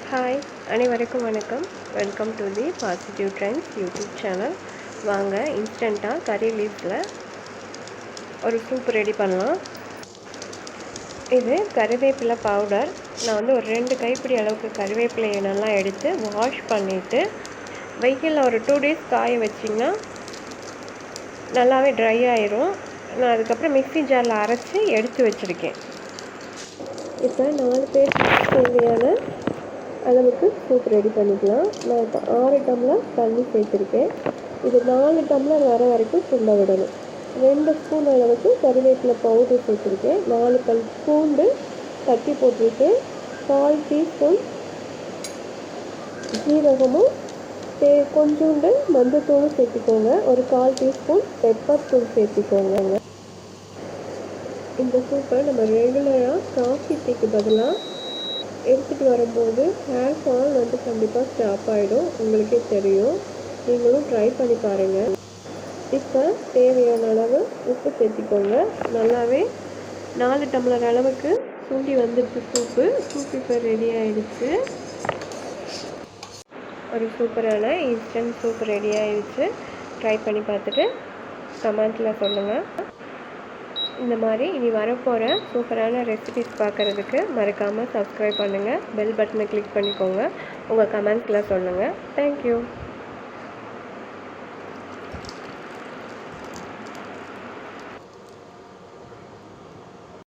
Hi, அனைவருக்கும் வணக்கம். Welcome to the positive trends YouTube channel. வாங்க இன்ஸ்டண்ட்டாக கறி லீவ்ஸில் ஒரு சூப் ரெடி பண்ணலாம். இது கறிவேப்பிலை பவுடர். நான் வந்து ஒரு 2 கைப்பிடி அளவுக்கு கறிவேப்பிலையை நல்லா எடுத்து வாஷ் பண்ணிவிட்டு வெயிலில் ஒரு 2 days காய வச்சிங்கன்னா நல்லாவே ட்ரை ஆயிரும். நான் அதுக்கப்புறம் மிக்ஸி ஜாரில் அரைச்சி எடுத்து வச்சுருக்கேன். இப்போ 4 பேருக்கு தேவையான அளவுக்கு சூப் ரெடி பண்ணிக்கலாம். நான் இப்போ 6 டம்ளர் தண்ணி சேர்த்துருக்கேன். இது 4 டம்ளர் வர வரைக்கும் சுண்ட விடணும். 2 ஸ்பூன் அளவுக்கு கறிவேப்பிலை பவுடர் சேர்த்துருக்கேன். 4 பல் பூண்டு தட்டி போட்டிருக்கேன். 1/4 டீஸ்பூன் ஜீரகமும் கொஞ்சோண்டு மஞ்சத்தூளும் சேர்த்துக்கோங்க. ஒரு 1/4 டீஸ்பூன் பெப்பர் தூள் சேர்த்துக்கோங்க. இந்த சூப்பை நம்ம ரெகுலராக காஃபி டீக்கு பதிலாக எடுத்துகிட்டு வரும்போது ஹேர் ஃபால் வந்து கண்டிப்பாக ஸ்டாப் ஆகிடும். உங்களுக்கே தெரியும். நீங்களும் ட்ரை பண்ணி பாருங்கள். இப்போ தேவையான அளவு உப்பு சேர்த்திக்கோங்க. நல்லாவே 4 டம்ளர் அளவுக்கு சுண்டி வந்துடுச்சு சூப்பு இப்போ ரெடி ஆகிடுச்சு. ஒரு சூப்பரான இன்ஸ்டன்ட் சூப் ரெடி ஆகிடுச்சு. ட்ரை பண்ணி பார்த்துட்டு கமெண்ட்டில் சொல்லுங்கள். இந்த மாதிரி இனி வரப்போகிற சூப்பரான ரெசிபிஸ் பார்க்குறதுக்கு மறக்காமல் சப்ஸ்கிரைப் பண்ணுங்கள். பெல் பட்டனை கிளிக் பண்ணிக்கோங்க. உங்கள் கமெண்ட்ஸில் சொல்லுங்கள். தேங்க்யூ.